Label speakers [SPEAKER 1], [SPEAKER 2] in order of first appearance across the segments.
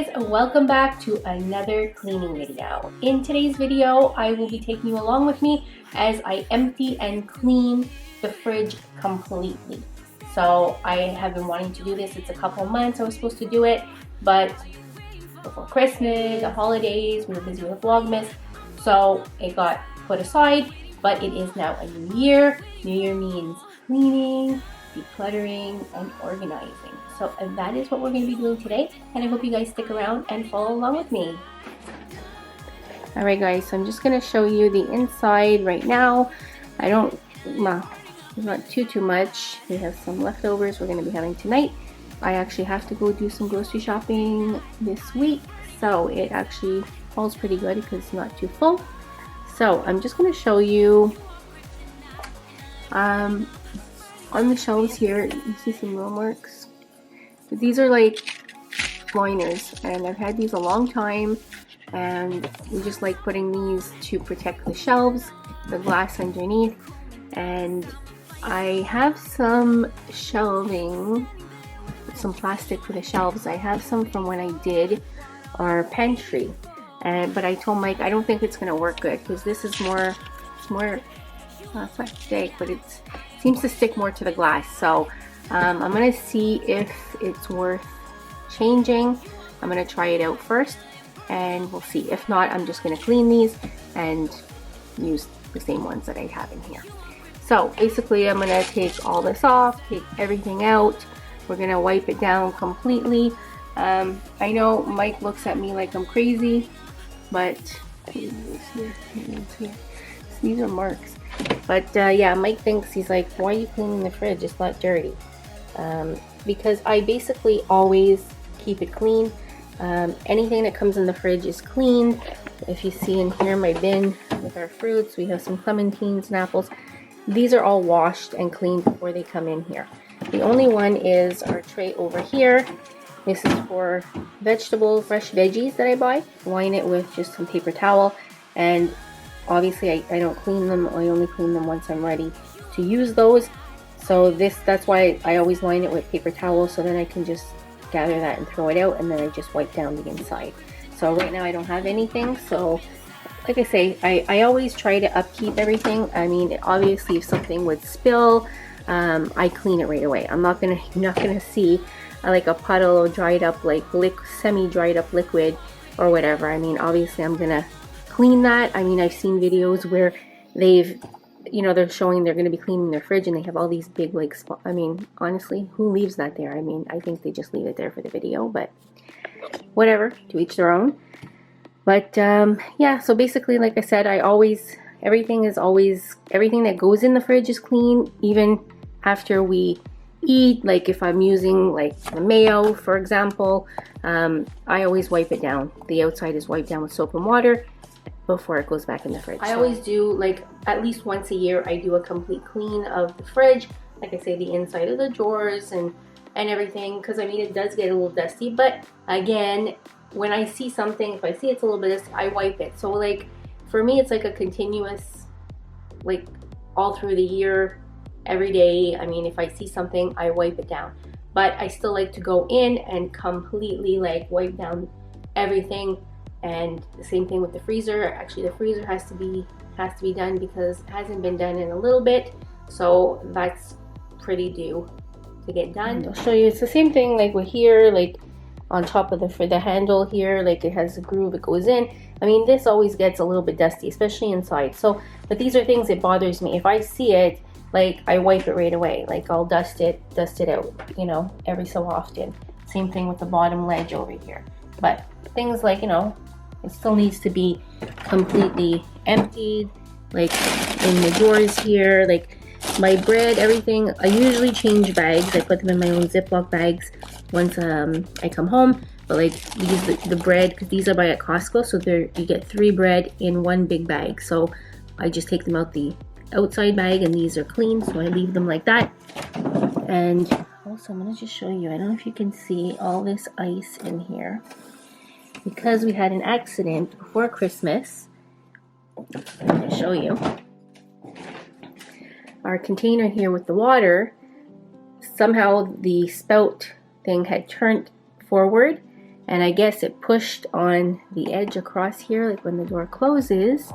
[SPEAKER 1] guys, welcome back to another cleaning video. In today's video, I will be taking you along with me as I empty and clean the fridge completely. So I have been wanting to do this. It's a couple months I was supposed to do it, but before Christmas, the holidays, we were busy with Vlogmas, so it got put aside. But it is now a new year. New year means cleaning, decluttering, and organizing. So that is what we're going to be doing today, and I hope you guys stick around and follow along with me. Alright guys, so I'm just going to show you the inside right now. Well, not too much. We have some leftovers we're going to be having tonight. I actually have to go do some grocery shopping this week, so it actually falls pretty good because it's not too full. So I'm just going to show you on the shelves here, you see some row marks. These are like liners, and I've had these a long time, and we just like putting these to protect the shelves, the glass underneath. And I have some shelving, some plastic for the shelves. I have some from when I did our pantry, but I told Mike I don't think it's gonna work good because this is more, it's not thick, but it seems to stick more to the glass. So I'm gonna see if it's worth changing. I'm gonna try it out first and we'll see. If not, I'm just gonna clean these and use the same ones that I have in here. So basically I'm gonna take all this off, take everything out. We're gonna wipe it down completely. I know Mike looks at me like I'm crazy, but these are marks. But yeah, Mike thinks, he's like, why are you cleaning the fridge? It's not dirty. Because I basically always keep it clean. Anything that comes in the fridge is cleaned. If you see in here my bin with our fruits, we have some clementines and apples. These are all washed and cleaned before they come in here. The only one is our tray over here. This is for vegetables, fresh veggies that I buy. Line it with just some paper towel, and obviously I don't clean them. I only clean them once I'm ready to use those. So that's why I always line it with paper towel, so then I can just gather that and throw it out, and then I just wipe down the inside. So right now I don't have anything, so like I say, I always try to upkeep everything. I mean, obviously if something would spill, I clean it right away. You're not gonna see like a puddle or dried up, like semi-dried up liquid or whatever. I mean, obviously I'm gonna clean that. I mean, I've seen videos where they're showing they're gonna be cleaning their fridge and they have all these big like spots. I mean, honestly, who leaves that there? I mean, I think they just leave it there for the video, but whatever, to each their own. But yeah, so basically, like I said, everything that goes in the fridge is clean, even after we eat. Like if I'm using like the mayo, for example, I always wipe it down. The outside is wiped down with soap and water before it goes back in the fridge. I always do, like, at least once a year, I do a complete clean of the fridge. Like I say, the inside of the drawers and everything, because I mean, it does get a little dusty. But again, when I see something, if I see it's a little bit dusty, I wipe it. So like for me, it's like a continuous, like all through the year, every day. I mean, if I see something, I wipe it down. But I still like to go in and completely like wipe down everything. And the same thing with the freezer. Actually, the freezer has to be done because it hasn't been done in a little bit. So that's pretty due to get done. I'll show you. It's the same thing like with here, like on top of the handle here, like it has a groove, it goes in. I mean, this always gets a little bit dusty, especially inside. So, but these are things that bothers me. If I see it, like I wipe it right away. Like I'll dust it out, you know, every so often. Same thing with the bottom ledge over here. But things like, you know, it still needs to be completely emptied, like in the drawers here, like my bread, everything. I usually change bags. I put them in my own Ziploc bags once I come home. But like the bread, because these are by at Costco, so you get 3 bread in one big bag. So I just take them out the outside bag, and these are clean, so I leave them like that. And also I'm gonna just show you, I don't know if you can see all this ice in here, because we had an accident before Christmas. I'm gonna show you our container here with the water. Somehow the spout thing had turned forward, and I guess it pushed on the edge across here, like when the door closes.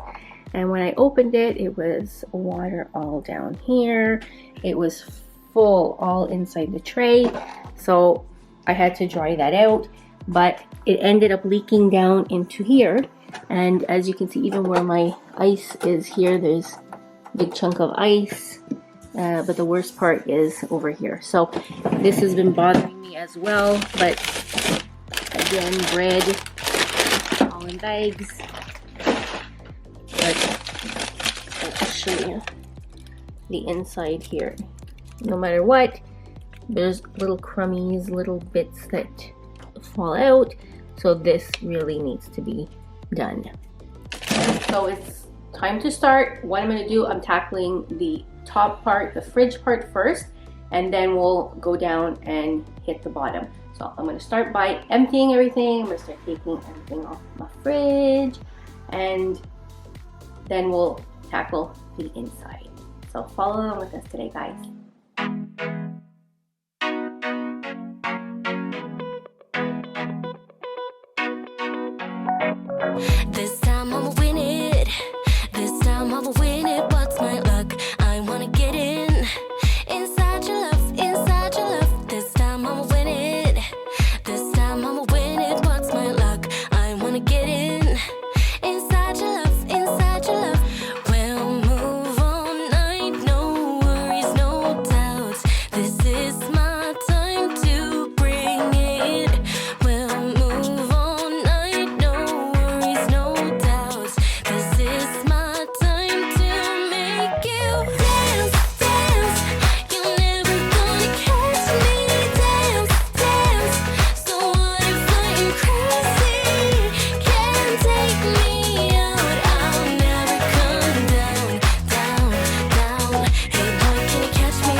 [SPEAKER 1] And when I opened it, it was water all down here. It was full all inside the tray. So I had to dry that out, but it ended up leaking down into here. And as you can see, even where my ice is here, there's a big chunk of ice. But the worst part is over here. So this has been bothering me as well. But again, bread all in bags. But I'll just show you the inside here. No matter what, there's little crummies, little bits that fall out. So this really needs to be done. So it's time to start. What I'm going to do, I'm tackling the top part, the fridge part first, and then we'll go down and hit the bottom. So I'm going to start by emptying everything. I'm going to start taking everything off my fridge, and then we'll tackle the inside. So follow along with us today, guys.
[SPEAKER 2] This time I'ma win it. This time I'ma win it. What's my luck? I wanna get in. Inside your love, inside your love. This time I'ma win it. This time I'ma win it. What's my luck? I wanna get in. Inside your love, inside your love. We'll move all night. No worries, no doubts. This is my time to bring it. We'll move all night. No worries, no doubts. This is my time to make you dance, dance. You're never gonna catch me. Dance, dance. So what if I'm crazy? Can't take me out. I'll never come down, down, down. Hey boy, can you catch me?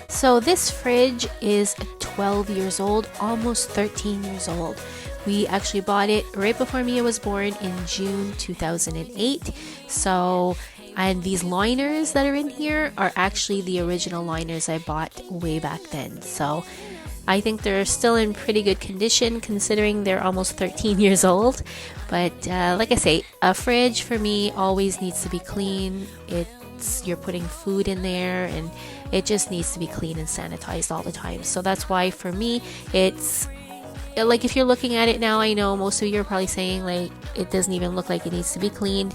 [SPEAKER 3] So this fridge is 12 years old, almost 13 years old. We actually bought it right before Mia was born in June 2008. So, and these liners that are in here are actually the original liners I bought way back then. So I think they're still in pretty good condition considering they're almost 13 years old. But like I say, a fridge for me always needs to be clean. You're putting food in there and it just needs to be clean and sanitized all the time. So that's why for me, it's like, if you're looking at it now, I know most of you are probably saying like it doesn't even look like it needs to be cleaned,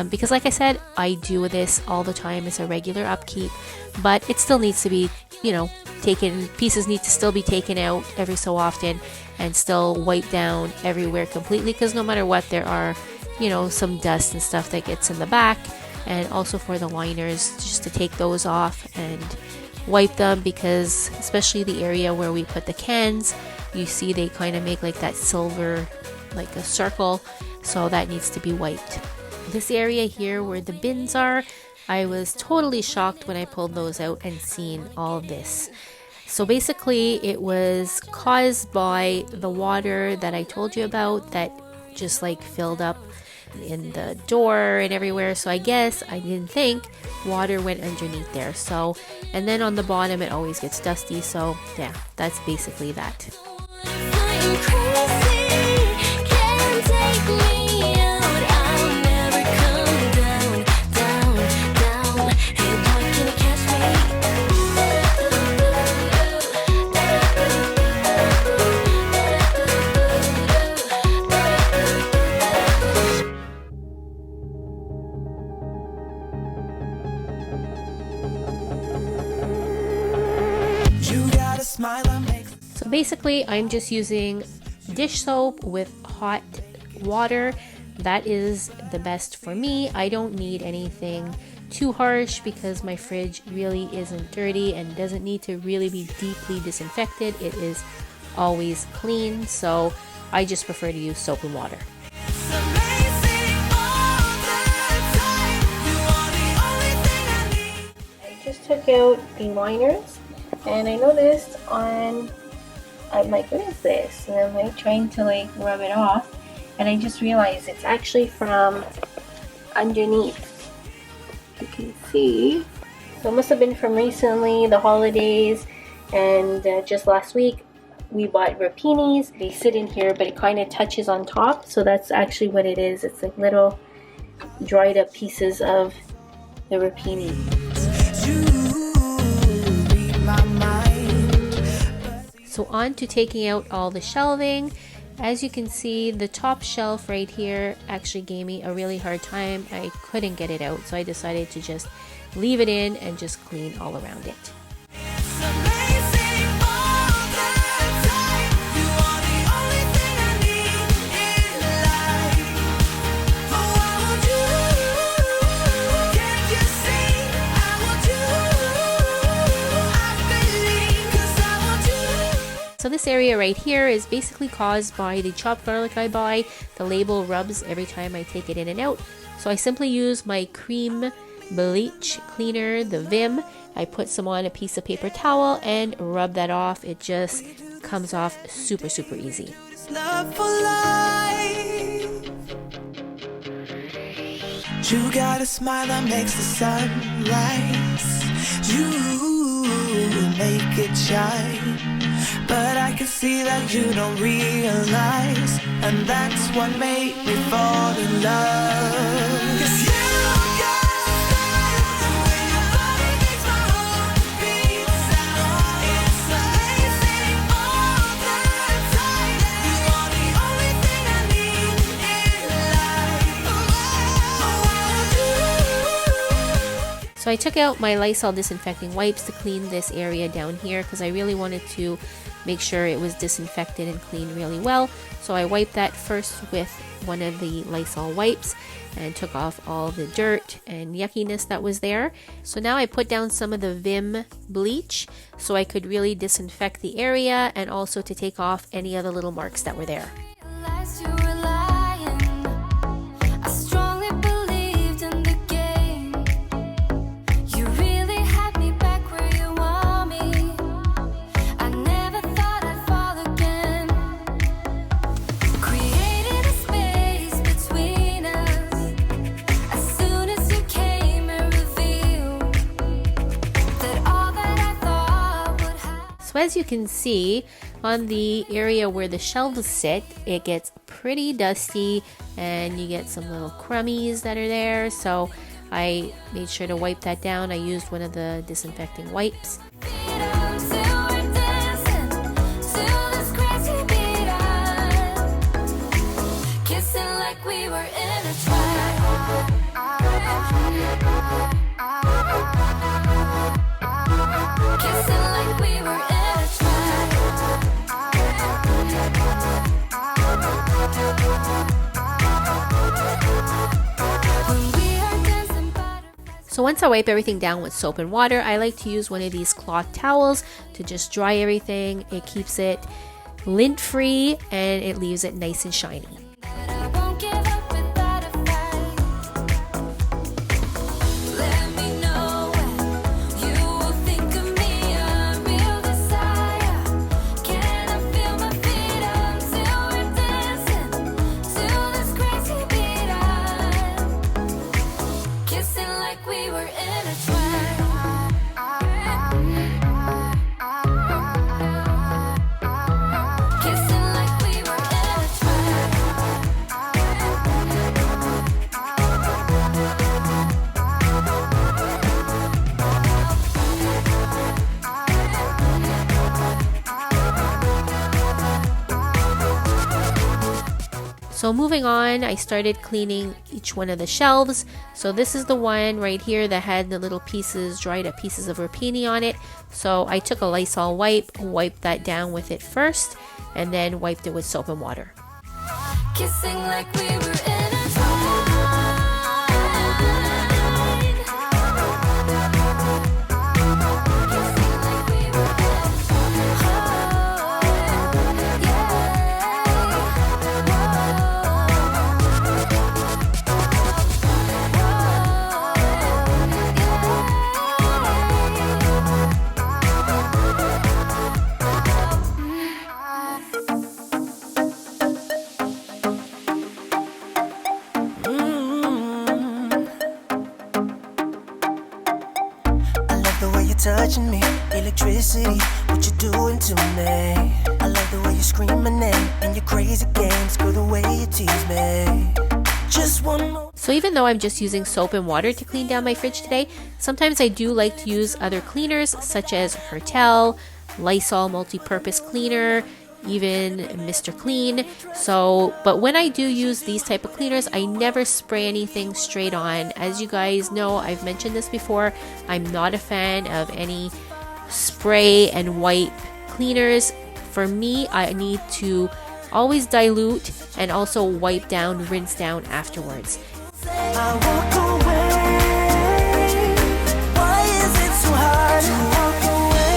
[SPEAKER 3] because like I said, I do this all the time. It's a regular upkeep, but it still needs to be, taken. Pieces need to still be taken out every so often and still wiped down everywhere completely, because no matter what, there are some dust and stuff that gets in the back. And also for the liners, just to take those off and wipe them, because especially the area where we put the cans, you see they kind of make like that silver, like a circle, so that needs to be wiped. This area here where the bins are, I was totally shocked when I pulled those out and seen all of this. So basically it was caused by the water that I told you about that just like filled up in the door and everywhere. So I guess I didn't think water went underneath there. So, and then on the bottom it always gets dusty. So yeah, that's basically that.
[SPEAKER 2] I'm crazy. Can't take me out. I'll never come down, down, down. Hey boy, can you catch me?
[SPEAKER 3] So basically I'm just using dish soap with hot water. That is the best for me. I don't need anything too harsh because my fridge really isn't dirty and doesn't need to really be deeply disinfected. It is always clean, so I just prefer to use soap and water.
[SPEAKER 1] I just took out the liners, and I noticed I'm like, what is this? And I'm like trying to like rub it off, and I just realized it's actually from underneath. You can see. So it must have been from recently, the holidays, and just last week we bought rapinis. They sit in here, but it kind of touches on top. So that's actually what it is. It's like little dried up pieces of the rapini.
[SPEAKER 3] So on to taking out all the shelving. As you can see, the top shelf right here actually gave me a really hard time. I couldn't get it out, so I decided to just leave it in and just clean all around it. So this area right here is basically caused by the chopped garlic I buy. The label rubs every time I take it in and out. So I simply use my cream bleach cleaner, the Vim. I put some on a piece of paper towel and rub that off. It just comes off super, super easy. You got a smile that makes the sun rise. You make it shine. But I can see that you don't realize, and that's what made me fall in love. 'Cause you got style, the way your body makes my heart beat sound. It's amazing all the time. You are the only thing I need in life. So I took out my Lysol disinfecting wipes to clean this area down here because I really wanted to make sure it was disinfected and cleaned really well. So I wiped that first with one of the Lysol wipes and took off all the dirt and yuckiness that was there. So now I put down some of the Vim bleach so I could really disinfect the area and also to take off any other little marks that were there. So as you can see, on the area where the shelves sit, it gets pretty dusty and you get some little crummies that are there. So I made sure to wipe that down. I used one of the disinfecting wipes. So once I wipe everything down with soap and water, I like to use one of these cloth towels to just dry everything. It keeps it lint free and it leaves it nice and shiny. So moving on, I started cleaning each one of the shelves. So this is the one right here that had the little pieces, dried up pieces of rapini on it. So I took a Lysol wipe, wiped that down with it first, and then wiped it with soap and water. Kissing like we were in a touching me, electricity, what you doing to me?
[SPEAKER 4] I love the way you scream my name and your crazy games, girl, the way you tease me. Just one more.
[SPEAKER 3] So even though I'm just using soap and water to clean down my fridge today, sometimes I do like to use other cleaners such as Hertel, Lysol multi-purpose cleaner, even Mr. Clean. So, but when I do use these type of cleaners, I never spray anything straight on. As you guys know, I've mentioned this before, I'm not a fan of any spray and wipe cleaners. For me, I need to always dilute and also wipe down, rinse down afterwards.
[SPEAKER 4] I walk away. Why is it so hard to walk away?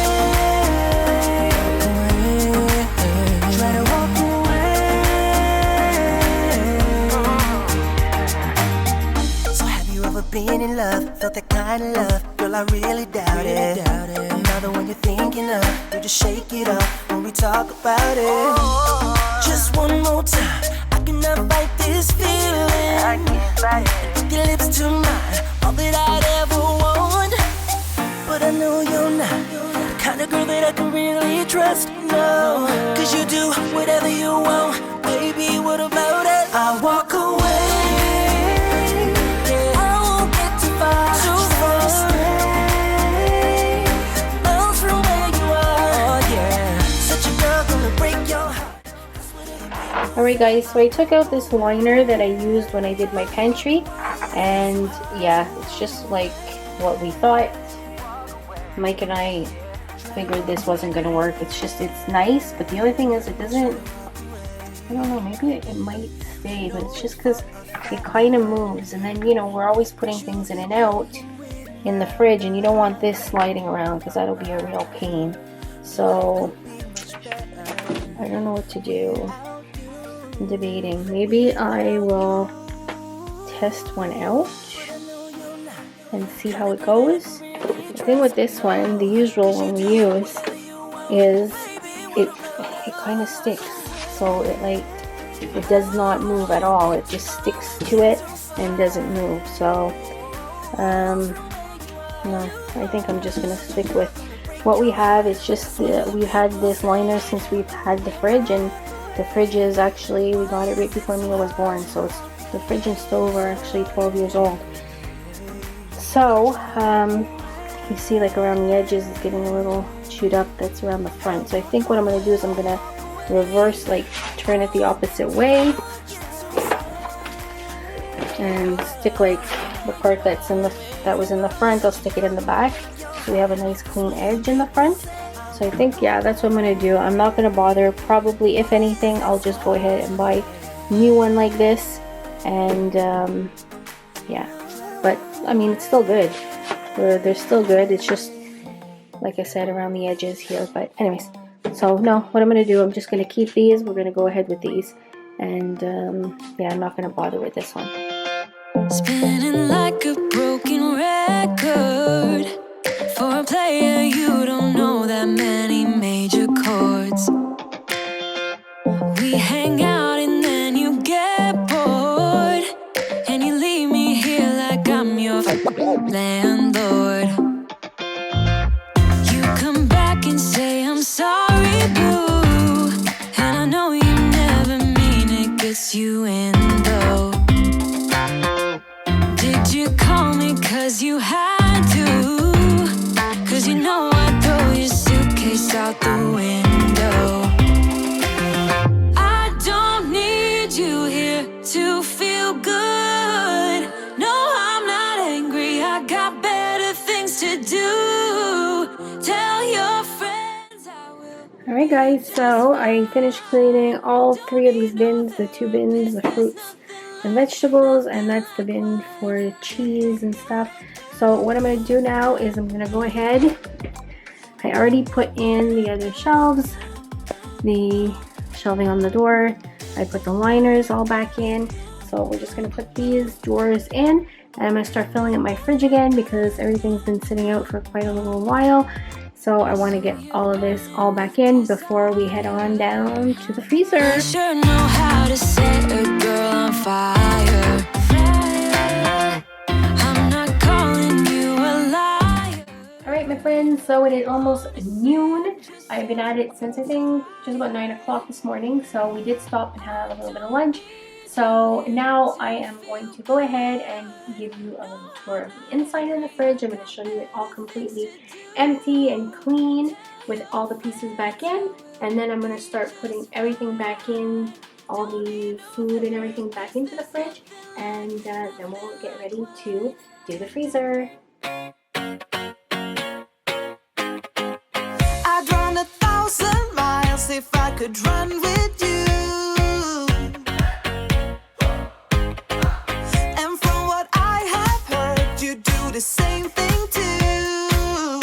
[SPEAKER 4] Try to walk away. So have you ever been in love? Felt that kind of love? Girl, I really doubt it. Now the one you're thinking of, you just shake it up when we talk about it. Just one more time, I cannot fight this feeling. I can't fight it. Put your lips to mine, all that I'd ever want. But I know you're not the kind of girl that I can really trust. No, cause you do whatever you want. Baby, what about it? I walk away. Yeah, I won't get too far. Too far. Stay miles from where you are. Oh yeah, such a girl gonna break your heart.
[SPEAKER 1] Alright guys, so I took out this liner that I used when I did my pantry, and yeah, it's just like what we thought. Mike and I figured this wasn't going to work. It's nice, but the other thing is it doesn't, I don't know, maybe it might stay, but it's just because it kind of moves, and then, you know, we're always putting things in and out in the fridge, and you don't want this sliding around because that'll be a real pain. So I don't know what to do. I'm debating. Maybe I will test one out and see how it goes. The thing with this one, the usual one we use, is it kind of sticks. So it does not move at all. It just sticks to it and doesn't move. So no, I think I'm just gonna stick with what we have. It's just we had this liner since we've had the fridge, and the fridge is actually, we got it right before Mia was born, so the fridge and stove are actually 12 years old. So you see, like around the edges it's getting a little chewed up. That's around the front. So I think what I'm going to do is I'm going to reverse, like turn it the opposite way, and stick like the part that was in the front, I'll stick it in the back, so we have a nice clean edge in the front. So I think, yeah, that's what I'm going to do. I'm not going to bother. Probably, if anything, I'll just go ahead and buy a new one like this. And yeah, but I mean, it's still good. They're still good. It's just, like I said, around the edges here. But anyways, so no, what I'm going to do, I'm just going to keep these. We're going to go ahead with these. And yeah, I'm not going to bother with this one.
[SPEAKER 2] Spinning like a broken record. For a player, you don't know that many major chords. We hang out and then you get bored, and you leave me here like I'm your landlord. You come back and say I'm sorry, boo, and I know you never mean it, gets you in though. Did you call me 'cause you had to? 'Cause you know I'd throw your suitcase out the window. I don't need you here to feel good. No, I'm not angry, I got better things to do. Tell your friends I will.
[SPEAKER 1] Alright guys, so I finished cleaning all 3 of these bins, the 2 bins, the fruits and vegetables, and that's the bin for cheese and stuff. So what I'm going to do now is I'm going to go ahead, I already put in the other shelves, the shelving on the door, I put the liners all back in, so we're just going to put these drawers in, and I'm going to start filling up my fridge again because everything's been sitting out for quite a little while. So I want to get all of this all back in before we head on down to the freezer.
[SPEAKER 2] I sure know how to set a girl on fire. I'm not calling you a liar.
[SPEAKER 1] Alright my friends, So it is almost noon. I've been at it since I think just about 9 o'clock this morning. So we did stop and have a little bit of lunch. So now I am going to go ahead and give you a little tour of the inside of the fridge. I'm going to show you it all completely empty and clean with all the pieces back in. And then I'm going to start putting everything back in, all the food and everything back into the fridge. And then we'll get ready to do the freezer.
[SPEAKER 4] I'd run 1,000 miles if I could run with you. And from what I have heard, you do the same thing too.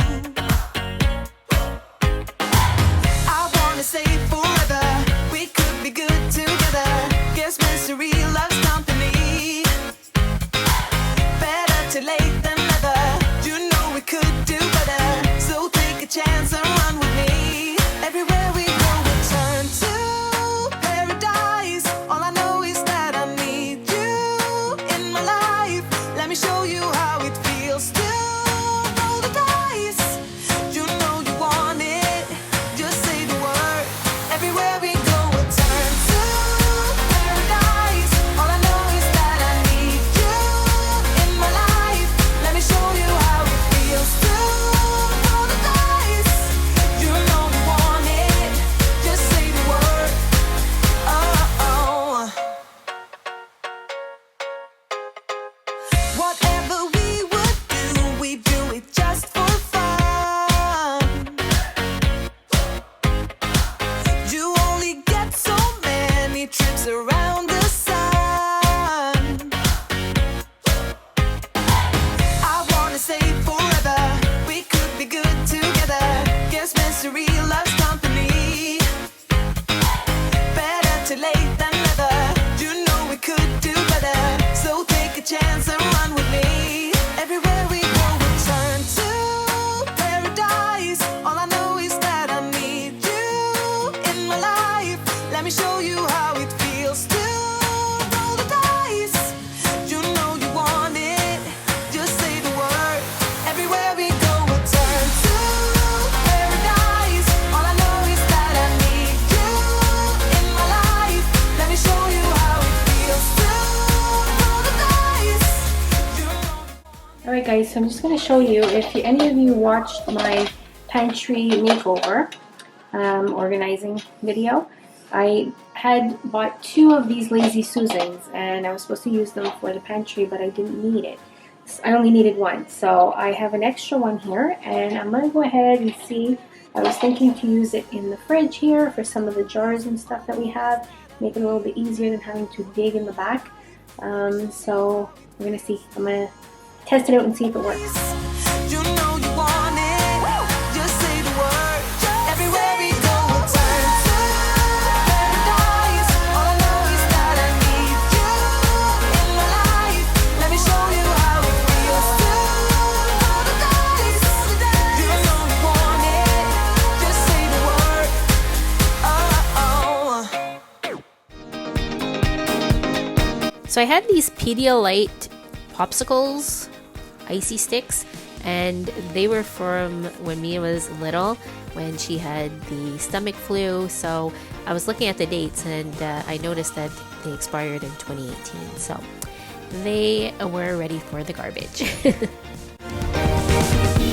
[SPEAKER 4] I wanna say forever, we could be good together. Guess misery loves company. Better too late than never. You know we could do better. So take a chance and run with me. Everywhere we go, we turn to paradise. All I know is that I need you in my life. Let me show you how it feels to roll the dice. You know you want it, just say the word. Everywhere we go, we turn to paradise. All I know is that I need you in my life. Let me show you how it feels to roll the dice. You know you want it, just say the word. Oh. Whatever we would do, we do it just for fun. You only get so many trips around the sun. I wanna say forever, we could be good together. Guess misery loves company. Better too late than never. You know we could do better. So take a chance and run with me. Everywhere we go, we turn to paradise. All I know is that I need you in my life. Let me show you how it feels to roll the dice. You know you want it, just say the word. Everywhere we go, we turn to paradise. All I know is that I need you in my life. Let me show you how it feels to roll the dice. You know.
[SPEAKER 1] Alright guys, so I'm just going to show you, if any of you watched my Pantry Makeover organizing video, I had bought 2 of these Lazy Susans and I was supposed to use them for the pantry, but I didn't need it. I only needed one, so I have an extra one here and I'm going to go ahead and see. I was thinking to use it in the fridge here for some of the jars and stuff that we have, make it a little bit easier than having to dig in the back. So we're going to see. I'm going to test it out and see if it works.
[SPEAKER 4] You know you want it, just say the word. Everywhere we go, we turn to paradise. All I know is that I need you in my life. Let me show you how it feels to roll the dice. You know you want it, just say the word. Oh.
[SPEAKER 3] So I had these Pedialyte popsicles, icy sticks, and they were from when Mia was little, when she had the stomach flu. So I was looking at the dates and I noticed that they expired in 2018. So they were ready for the garbage.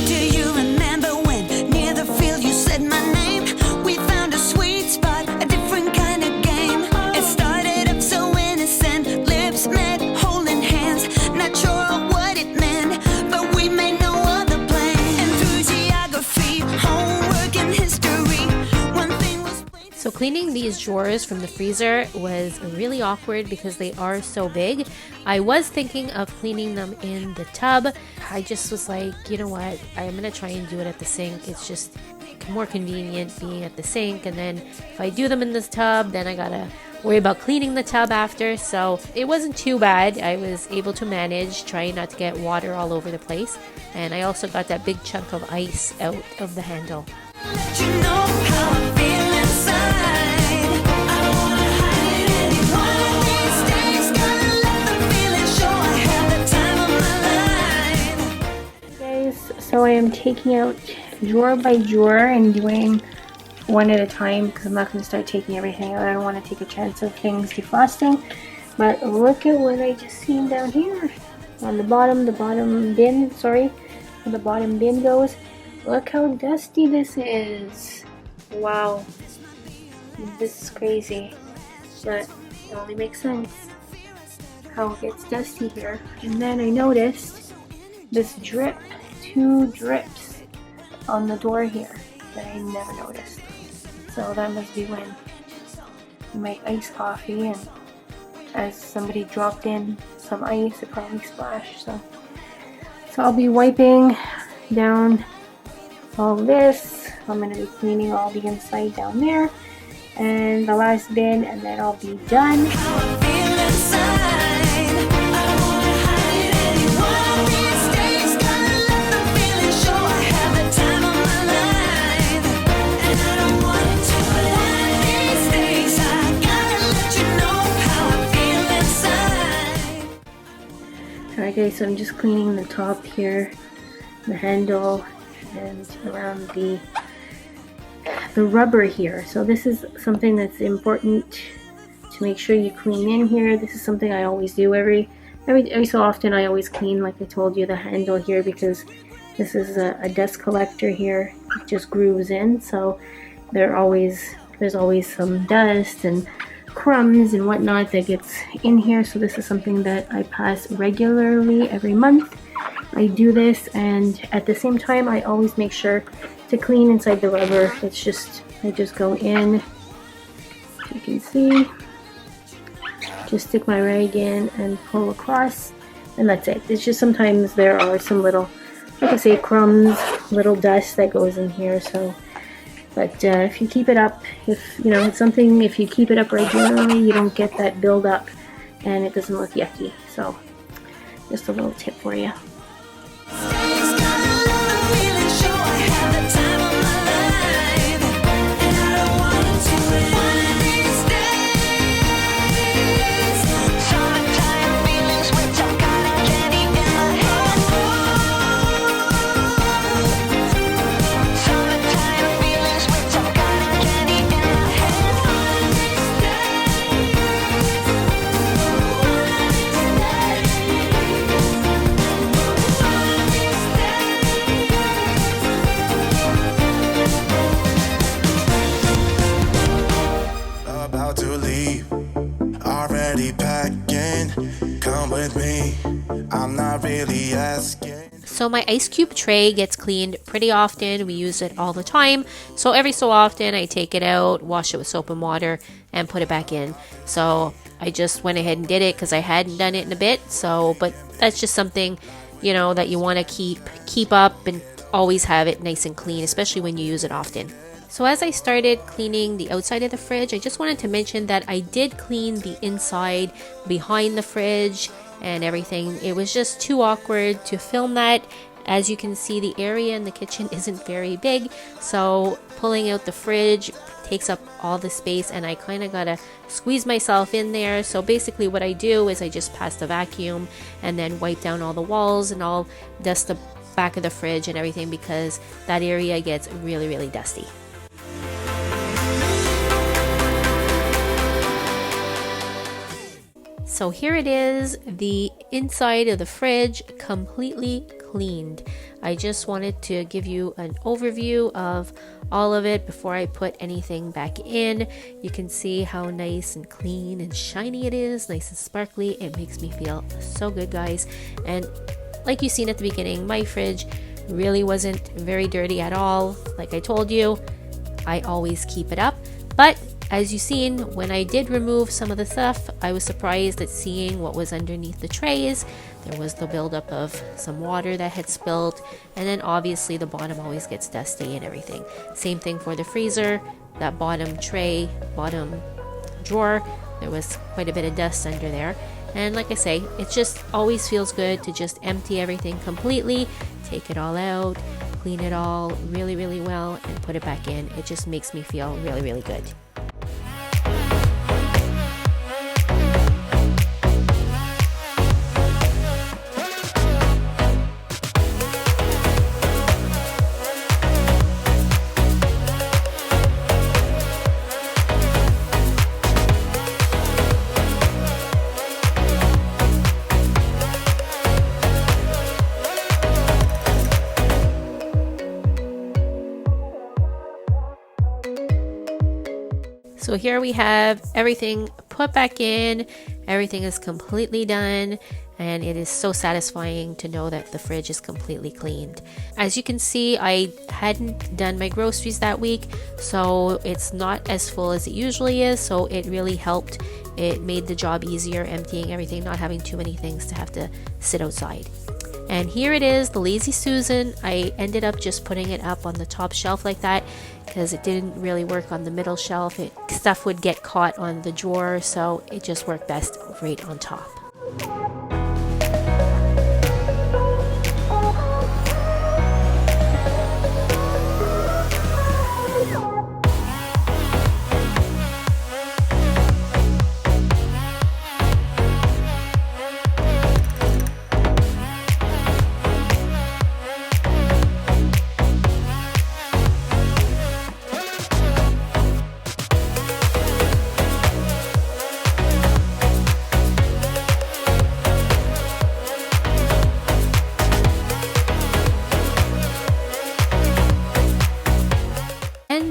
[SPEAKER 4] Do you remember when near the field you said my name? We found a sweet spot, a different kind of game. It started up so innocent, lips met, holding hands. Not sure what it meant, but we made no other plan. And through geography, homework and history, one thing was plain.
[SPEAKER 3] So cleaning these drawers from the freezer was really awkward because they are so big. I was thinking of cleaning them in the tub. I just was like, you know what, I'm gonna try and do it at the sink. It's just more convenient being at the sink, and then if I do them in this tub, then I gotta worry about cleaning the tub after. So it wasn't too bad. I was able to manage, trying not to get water all over the place, and I also got that big chunk of ice out of the handle.
[SPEAKER 4] Let you know how I feel inside. I don't wanna hide it anymore. These days, gotta let the feeling show. I had the time of my life.
[SPEAKER 1] Guys, so I am taking out drawer by drawer and doing one at a time because I'm not going to start taking everything out. I don't want to take a chance of things defrosting. But look at what I just seen down here on the bottom bin, sorry, where the bottom bin goes. Look how dusty this is. Wow, this is crazy, but it only makes sense how it gets dusty here. And then I noticed this drip, 2 drips on the door here that I never noticed. So that must be when you make iced coffee and as somebody dropped in some ice, it probably splashed. So I'll be wiping down all this. I'm going to be cleaning all the inside down there and the last bin, and then I'll be done. Alright guys, so I'm just cleaning the top here, the handle, and around the rubber here. So this is something that's important to make sure you clean in here. This is something I always do every so often. I always clean, like I told you, the handle here because this is a dust collector here. It just grooves in, so there's always some dust and crumbs and whatnot that gets in here. So this is something that I pass regularly every month. I do this, and at the same time I always make sure to clean inside the rubber. It's just, I just go in, you can see, just stick my rag in and pull across, and that's it. It's just sometimes there are some little, like I say, crumbs, little dust that goes in here. So but if you keep it up, if you keep it up regularly, you don't get that build up and it doesn't look yucky. So just a little tip for you.
[SPEAKER 3] So my ice cube tray gets cleaned pretty often. We use it all the time. So every so often I take it out, wash it with soap and water, and put it back in. So I just went ahead and did it because I hadn't done it in a bit. So, but that's just something, that you want to keep up and always have it nice and clean, especially when you use it often. So as I started cleaning the outside of the fridge, I just wanted to mention that I did clean the inside behind the fridge and everything. It was just too awkward to film that. As you can see, the area in the kitchen isn't very big, so pulling out the fridge takes up all the space, and I kind of gotta squeeze myself in there. So basically what I do is I just pass the vacuum and then wipe down all the walls, and I'll dust the back of the fridge and everything because that area gets really, really dusty. So here it is, the inside of the fridge completely cleaned. I just wanted to give you an overview of all of it before I put anything back in. You can see how nice and clean and shiny it is, nice and sparkly. It makes me feel so good, guys. And like you seen at the beginning, my fridge really wasn't very dirty at all. Like I told you, I always keep it up. But as you've seen, when I did remove some of the stuff, I was surprised at seeing what was underneath the trays. There was the buildup of some water that had spilled, and then obviously the bottom always gets dusty and everything. Same thing for the freezer, that bottom tray, bottom drawer, there was quite a bit of dust under there. And like I say, it just always feels good to just empty everything completely, take it all out, clean it all really, really well, and put it back in. It just makes me feel really, really good. So here we have everything put back in. Everything is completely done, and it is so satisfying to know that the fridge is completely cleaned. As you can see, I hadn't done my groceries that week, so it's not as full as it usually is, so it really helped. It made the job easier, emptying everything, not having too many things to have to sit outside. And here it is, the Lazy Susan. I ended up just putting it up on the top shelf like that because it didn't really work on the middle shelf. Stuff would get caught on the drawer, so it just worked best right on top.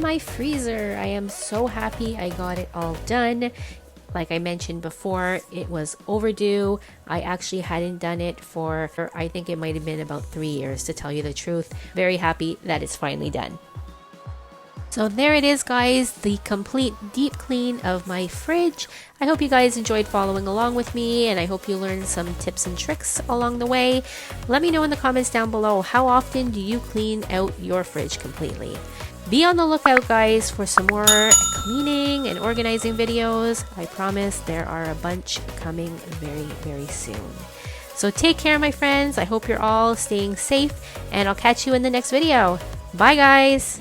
[SPEAKER 3] My freezer, I am so happy I got it all done. Like I mentioned before, it was overdue. I actually hadn't done it for I think it might have been about 3 years, to tell you the truth. Very happy that it's finally done. So there it is, guys, the complete deep clean of my fridge. I hope you guys enjoyed following along with me, and I hope you learned some tips and tricks along the way. Let me know in the comments down below, how often do you clean out your fridge completely? Be on the lookout, guys, for some more cleaning and organizing videos. I promise there are a bunch coming very, very soon. So take care, my friends. I hope you're all staying safe, and I'll catch you in the next video. Bye, guys.